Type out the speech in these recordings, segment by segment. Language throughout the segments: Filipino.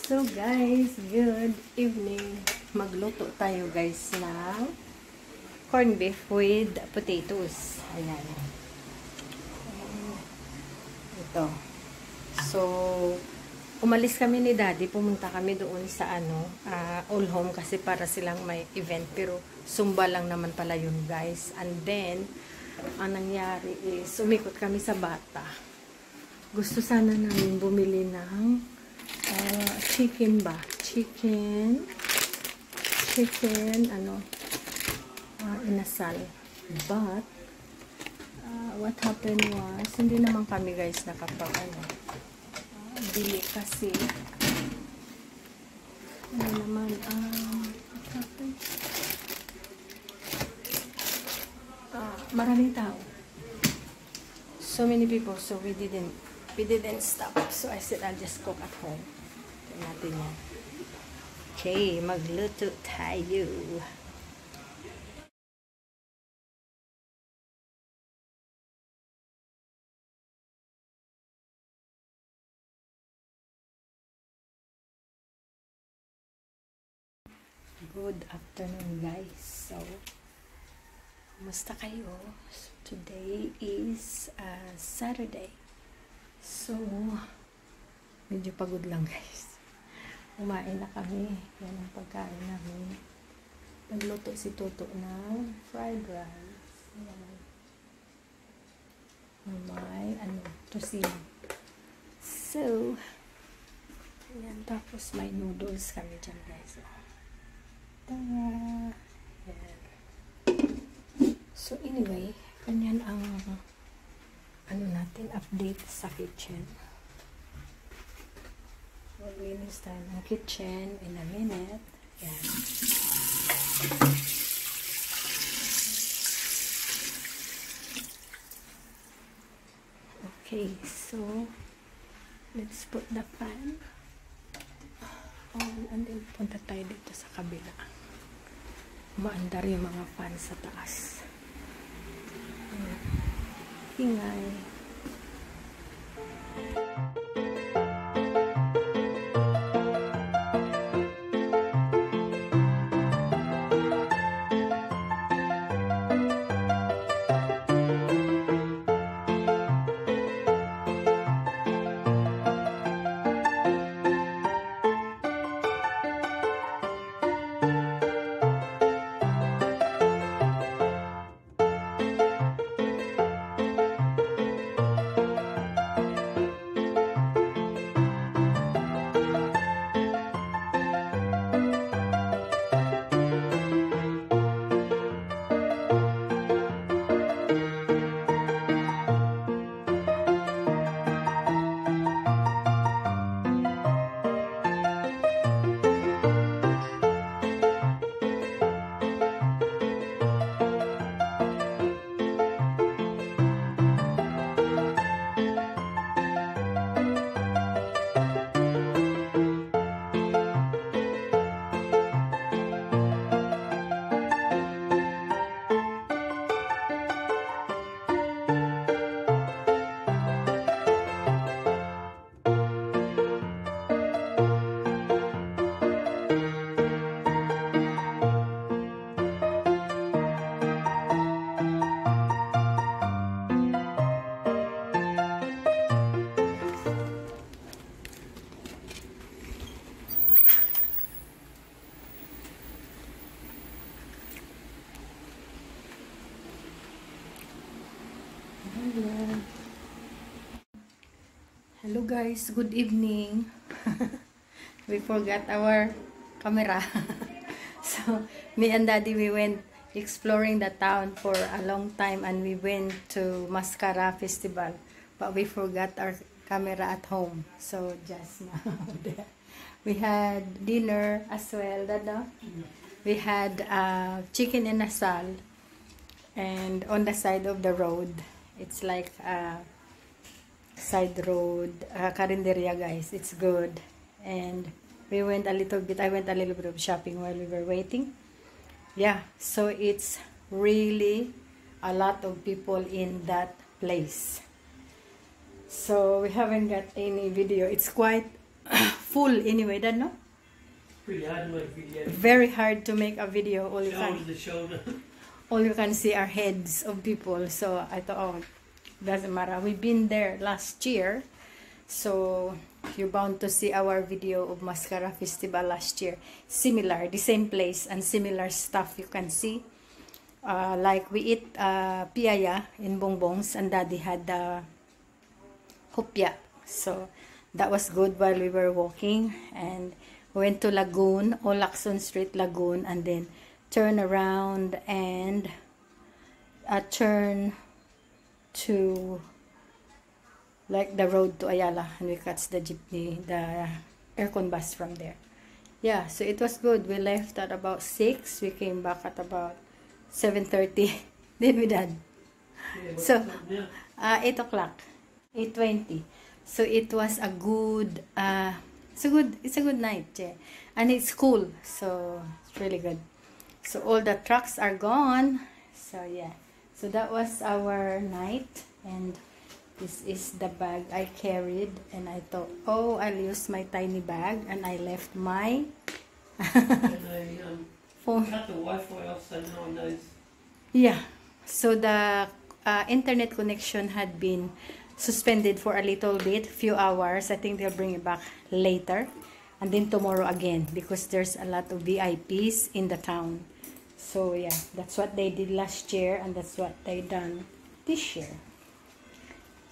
So guys, good evening. Magluto tayo guys ng corned beef with potatoes. Ayan. Ito. So, umalis kami ni Daddy. Pumunta kami doon sa All Home kasi para silang may event. Pero Zumba lang naman pala yun guys. And then, ang nangyari is umikot kami sa Bata. Gusto sana namin bumili ng chicken ba? Chicken, inasal. But, what happened was, hindi naman kami guys nakapag bili kasi, what happened? Maraming tao. So many people, so we didn't stop. So I said, I'll just cook at home. Tignan natin yan. Okay, magluto tayo. Good afternoon guys. So, kumusta kayo? So, today is Saturday. So, medyo pagod lang guys. Kumain na kami. Yan ang pagkain namin. Nagluto si Toto ng fried rice. Yan. May tosino. So, yan. Tapos may noodles kami dyan guys. Tara! Yan. So, anyway, kanyan ang natin, update sa kitchen. Maglinis tayo ng kitchen in a minute. Yan. Okay, so let's put the fan on and then punta tayo dito sa kabila. Umaandar yung mga fan sa taas. Ingay. Hello guys, good evening. We forgot our camera. So, me and Daddy, we went exploring the town for a long time and we went to Mascara Festival. But we forgot our camera at home. So, just now, we had dinner as well, Dada. We had chicken inasal. And on the side of the road, it's like side road carinderia guys. It's good. And we went a little bit, I went a little bit of shopping while we were waiting. Yeah, so it's really a lot of people in that place. So we haven't got any video. It's quite full anyway, don't know? Pretty hard to make a video. Very hard to make a video. Shoulder to shoulder. All you can see are heads of people. So I thought, oh, doesn't matter. We've been there last year. So you're bound to see our video of Mascara Festival last year. Similar, the same place and similar stuff you can see. Like we eat piaya in Bongbong's and Daddy had hopya. So that was good while we were walking. And we went to Lagoon, Lacson Street Lagoon, and then turn around and turn to like the road to Ayala, and we catch the jeepney, the aircon bus from there. Yeah, so it was good. We left at about 6. We came back at about 7:30. Then we done. Yeah, So 8 o'clock, 8:20. So it was a good it's a good night, yeah. And it's cool, so it's really good. So all the trucks are gone. So yeah, so that was our night, and this is the bag I carried, and I thought, oh, I'll use my tiny bag, and I left my and I phone. cut the Wi-Fi off so no one knows. Yeah, so the internet connection had been suspended for a little bit, few hours. I think they'll bring it back later, and then tomorrow again, because there's a lot of VIPs in the town. So yeah, that's what they did last year, and that's what they done this year.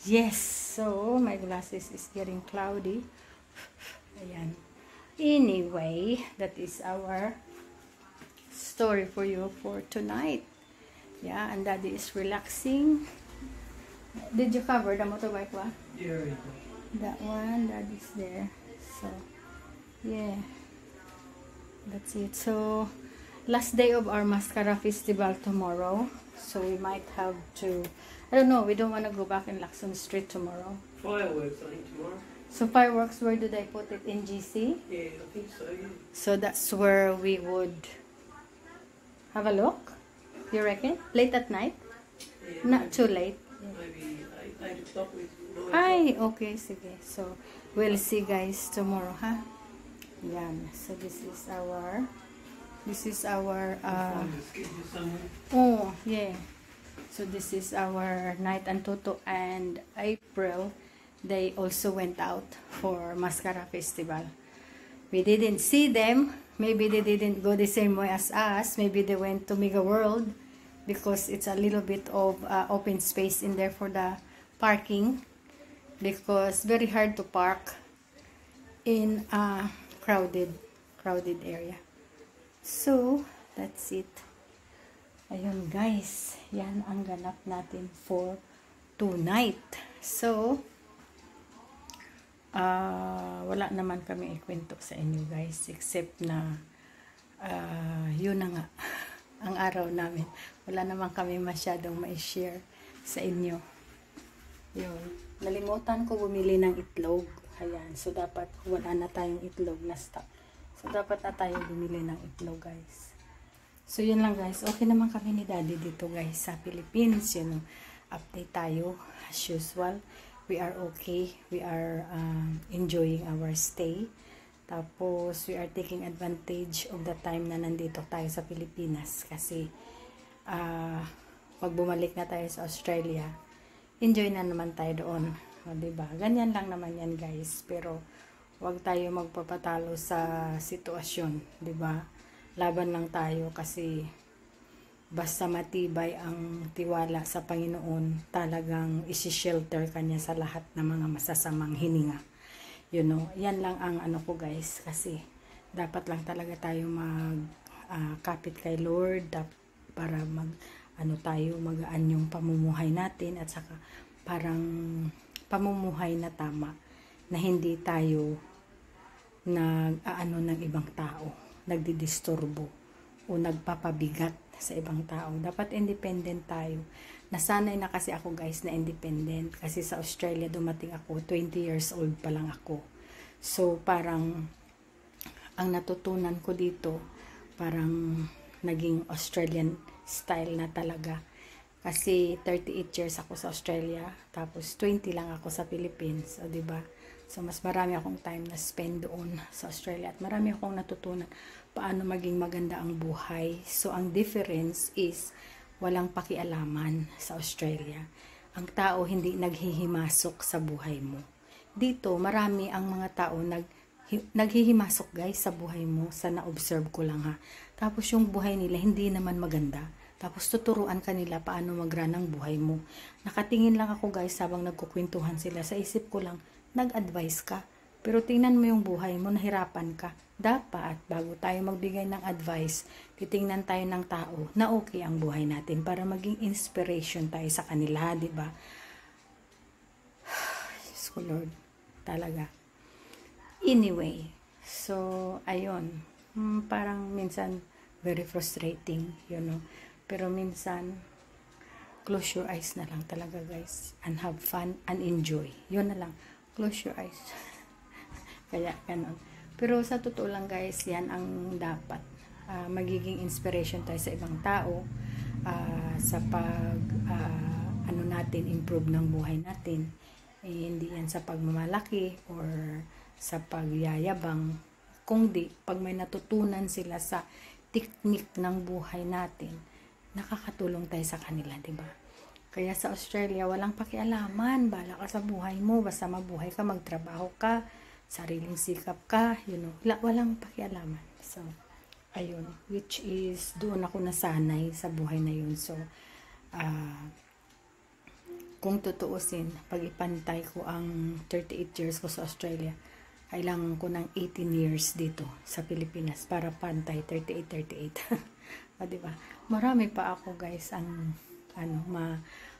Yes, so my glasses is getting cloudy. Ayan. Anyway, that is our story for you for tonight. Yeah, and Daddy is relaxing. Did you cover the motorbike, wa? Yeah, That one, Daddy's there. So, yeah. That's it. So, last day of our Mascara Festival tomorrow. So, we might have to, I don't know, we don't want to go back in Lacson Street tomorrow. fireworks I think tomorrow. So, fireworks, where do they put it? In GC? Yeah, I think so. Yeah. So, that's where we would have a look. You reckon? Late at night? Yeah, Not too late. Maybe 8 o'clock with noise. Ay, okay, sige. So, we'll see guys tomorrow, ha? Yan. So, this is our Find the schedule somewhere. oh, yeah. So, this is our night, and Toto and April, they also went out for Mascara Festival. We didn't see them. Maybe they didn't go the same way as us. Maybe they went to Mega World, because it's a little bit of open space in there for the parking, because very hard to park in a crowded area. So that's it. Ayun guys, yan ang ganap natin for tonight. So wala naman kami ikwento sa inyo guys, except na yun na nga ang araw namin. Wala naman kami masyadong ma-share sa inyo. Yun. Nalimutan ko bumili ng itlog. Ayan. So, dapat wala na tayong itlog na stock. So, dapat na tayo bumili ng itlog, guys. So, yun lang, guys. Okay naman kami ni Daddy dito, guys, sa Philippines. Yun, update tayo. As usual, we are okay. We are enjoying our stay. Tapos, we are taking advantage of the time na nandito tayo sa Pilipinas. Kasi, pag bumalik na tayo sa Australia, enjoy na naman tayo doon. O, diba? Ganyan lang naman yan, guys. Pero, wag tayo magpapatalo sa sitwasyon. Diba? Laban lang tayo kasi basta matibay ang tiwala sa Panginoon, talagang isi-shelter kanya sa lahat ng mga masasamang hininga. You know, yan lang ang ano ko guys, kasi dapat lang talaga tayo kapit kay Lord para magaan yung pamumuhay natin, at saka parang pamumuhay na tama, na hindi tayo nag-aano ng ibang tao, nagdidisturbo o nagpapabigat sa ibang tao. Dapat independent tayo. Nasanay na kasi ako guys na independent, kasi sa Australia dumating ako 20 years old pa lang ako. So parang ang natutunan ko dito parang naging Australian style na talaga, kasi 38 years ako sa Australia, tapos 20 lang ako sa Philippines. O diba, So, mas marami akong time na spend doon sa Australia at marami akong natutunan paano maging maganda ang buhay. So, ang difference is walang pakialaman sa Australia. Ang tao hindi naghihimasok sa buhay mo. Dito, marami ang mga tao naghihimasok guys sa buhay mo. Sa na-observe ko lang ha. Tapos yung buhay nila hindi naman maganda. Tapos tuturuan kanila paano mag-run ang buhay mo. Nakatingin lang ako guys habang nagkukwentuhan sila. Sa isip ko lang, nag-advise ka. Pero tingnan mo yung buhay mo, nahirapan ka. Dapat, bago tayo magbigay ng advice, titingnan tayo ng tao na okay ang buhay natin para maging inspiration tayo sa kanila, di ba? So, Lord, talaga. Anyway, so, ayun. Parang minsan, very frustrating, you know. Pero minsan, close your eyes na lang talaga, guys. And have fun and enjoy. Yun na lang. Close your eyes. Kaya, ganun. Pero sa totoo lang, guys, yan ang dapat. Magiging inspiration tayo sa ibang tao. Sa ano natin, improve ng buhay natin. Hindi yan sa pagmamalaki or sa pagyayabang. Kung di, pag may natutunan sila sa technique ng buhay natin, nakakatulong tayo sa kanila, di ba? Kaya sa Australia, walang pakialaman. Bala ka sa buhay mo. Basta mabuhay ka, magtrabaho ka, sariling sikap ka, you know. Walang pakialaman. So, ayun. Which is, doon ako nasanay sa buhay na yun. So, kung tutuusin, pag ipantay ko ang 38 years ko sa Australia, kailangan ko ng 18 years dito sa Pilipinas para pantay 38. Diba? Marami pa ako guys ang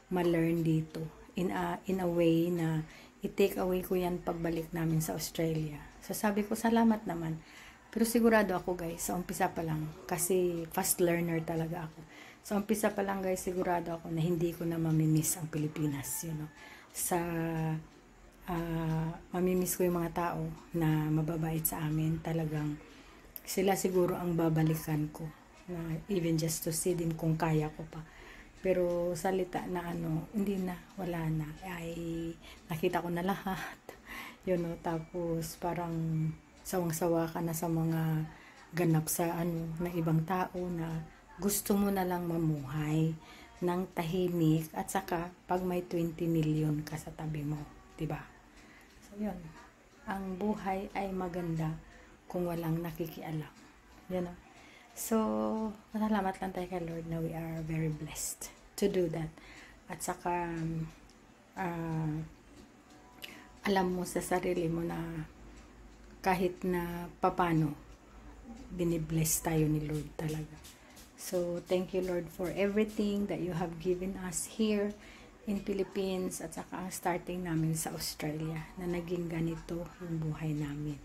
ma-learn dito in a way na i-take away ko yan pagbalik namin sa Australia. So sabi ko salamat naman. Pero sigurado ako guys, sa umpisa pa lang, kasi fast learner talaga ako. Sa umpisa pa lang guys, sigurado ako na hindi ko na mamimiss ang Pilipinas, you know. Sa mamimiss ko yung mga tao na mababait sa amin, talagang sila siguro ang babalikan ko. Even just to see them kung kaya ko pa. Pero salita na hindi na, wala na. Ay, nakita ko na lahat. You know, tapos parang sawang-sawa ka na sa mga ganap sa ng ibang tao na gusto mo na lang mamuhay ng tahimik at saka pag may 20 million ka sa tabi mo. Diba? So, yun. Ang buhay ay maganda kung walang nakikialam. You know? So, salamat lang tayo kay Lord na we are very blessed to do that. At saka, alam mo sa sarili mo na kahit na papano, binibless tayo ni Lord talaga. So, thank you Lord for everything that you have given us here in Philippines at saka ang starting namin sa Australia na naging ganito yung buhay namin.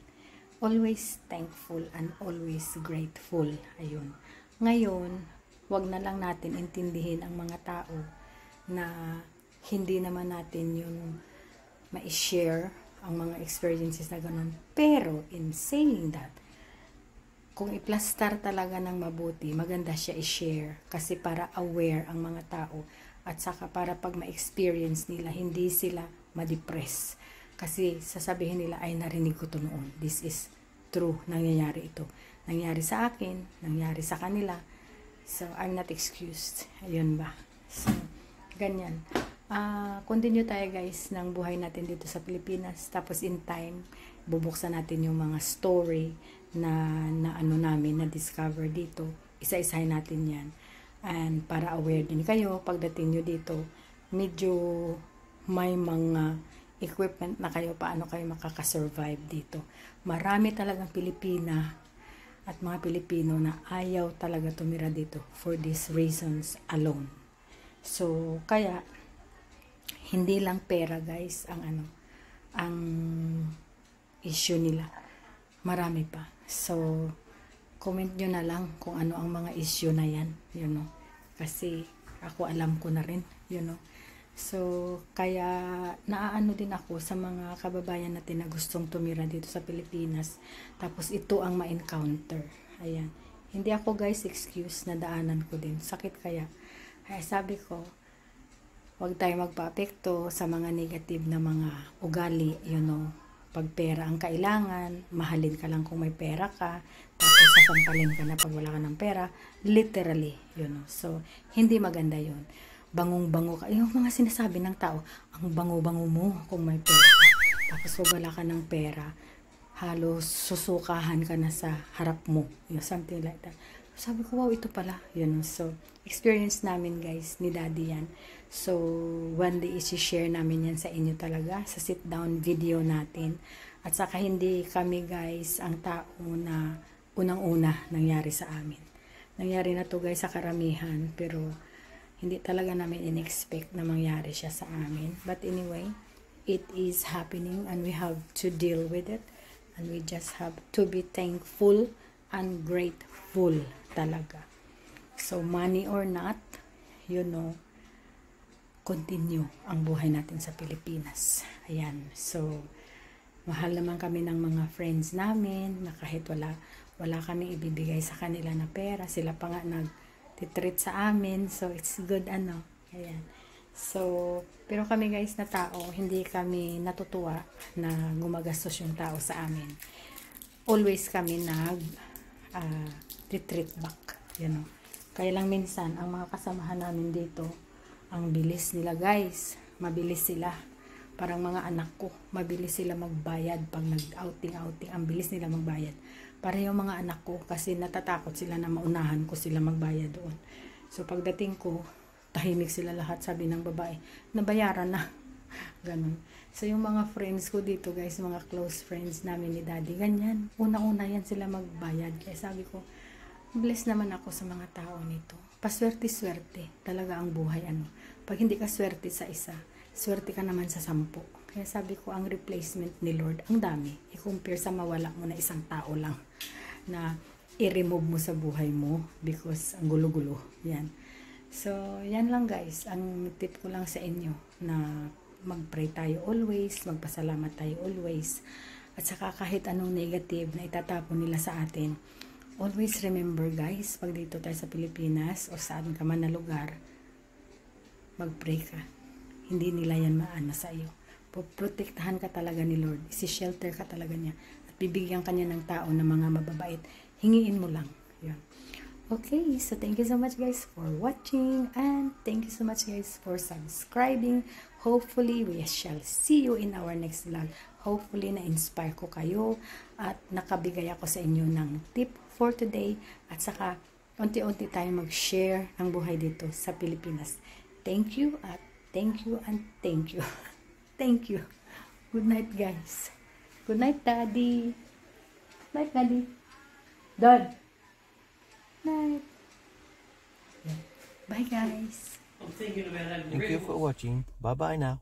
Always thankful and always grateful. Ayun. Ngayon, wag na lang natin intindihin ang mga tao na hindi naman natin yung ma-share ang mga experiences na ganun. Pero, in saying that, kung i-plaster talaga ng mabuti, maganda siya i-share kasi para aware ang mga tao at saka para pag ma-experience nila, hindi sila ma-depress. Kasi sasabihin nila, ay narinig ko to noon. This is true. Nangyayari ito. Nangyari sa akin, nangyari sa kanila. So, I'm not excused. Ayun ba? So, ganyan. Continue tayo guys ng buhay natin dito sa Pilipinas. Tapos in time, bubuksan natin yung mga story na namin, na-discover dito. Isa-isahin natin yan. And para aware din kayo, pagdating nyo dito, medyo may mga equipment na kayo paano kayo makakasurvive dito. Marami talagang Pilipina at mga Pilipino na ayaw talaga tumira dito for these reasons alone. So, kaya hindi lang pera guys ang issue nila. Marami pa. So, comment nyo na lang kung ano ang mga issue na yan, you know. Kasi ako alam ko na rin, you know. So, kaya naaano din ako sa mga kababayan natin na gustong tumira dito sa Pilipinas. Tapos ito ang ma-encounter. Ayan. Hindi ako guys excuse na daanan ko din. Sakit kaya. Kaya sabi ko, huwag tayo magpa-apekto sa mga negative na mga ugali, you know. pag pera ang kailangan, mahalin ka lang kung may pera ka, tapos sasampalin ka na pag wala ka ng pera, literally, So, hindi maganda yun. Bangong-bango ka. Yung mga sinasabi ng tao, ang bango-bango mo kung may pera ka. Tapos pag wala ka ng pera, halos susukahan ka na sa harap mo. Something like that. Sabi ko, wow, ito pala. So, experience namin guys, ni Daddy yan. So, one day isi-share namin yan sa inyo talaga, sa sit-down video natin. At saka hindi kami guys, ang tao na unang-una nangyari sa amin. Nangyari na to guys sa karamihan, pero hindi talaga namin in-expect na mangyari siya sa amin. But anyway, it is happening and we have to deal with it. And we just have to be thankful and grateful talaga. So, money or not, continue ang buhay natin sa Pilipinas. Ayan. So, mahal naman kami ng mga friends namin na kahit wala kami ibibigay sa kanila na pera, sila pa nga nag-treat sa amin. So, it's good Ayan. So, pero kami guys na tao, hindi kami natutuwa na gumagastos yung tao sa amin. Always kami retreat back, Kaya lang minsan, ang mga kasamahan namin dito, ang bilis nila guys, mabilis sila. Parang mga anak ko, mabilis sila magbayad pag nag-outing, ang bilis nila magbayad. Para yung mga anak ko, kasi natatakot sila na maunahan ko sila magbayad doon. So pagdating ko, tahimik sila lahat, sabi ng babae, nabayaran na. Ganun. So yung mga friends ko dito guys, mga close friends namin ni Daddy, ganyan. Una-una yan sila magbayad. Kaya sabi ko, bless naman ako sa mga tao nito. Paswerte-swerte talaga ang buhay. Pag hindi ka swerte sa isa, swerte ka naman sa 10. Kaya sabi ko, ang replacement ni Lord, ang dami. I-compare sa mawala mo na isang tao lang na i-remove mo sa buhay mo because ang gulo-gulo. Yan. So, yan lang guys. Ang tip ko lang sa inyo na mag-pray tayo always, magpasalamat tayo always. At saka kahit anong negative na itatapon nila sa atin, always remember guys, pag dito tayo sa Pilipinas o saan ka man na lugar, mag-pray ka. Hindi nila yan maana sa iyo. Protektahan ka talaga ni Lord. Isi-shelter ka talaga niya. At bibigyan ka niya ng tao na mga mababait. Hingiin mo lang. Yan. Okay, so thank you so much guys for watching. And thank you so much guys for subscribing. Hopefully, we shall see you in our next vlog. Hopefully, na-inspire ko kayo. At nakabigay ako sa inyo ng tip for today. At saka, unti-unti tayo mag-share ng buhay dito sa Pilipinas. Thank you at thank you and thank you. Thank you. Good night, guys. Good night, Daddy. Good night, Daddy. Dad. Night. Bye, guys. I'm thinking about having Thank you for watching. Bye bye now.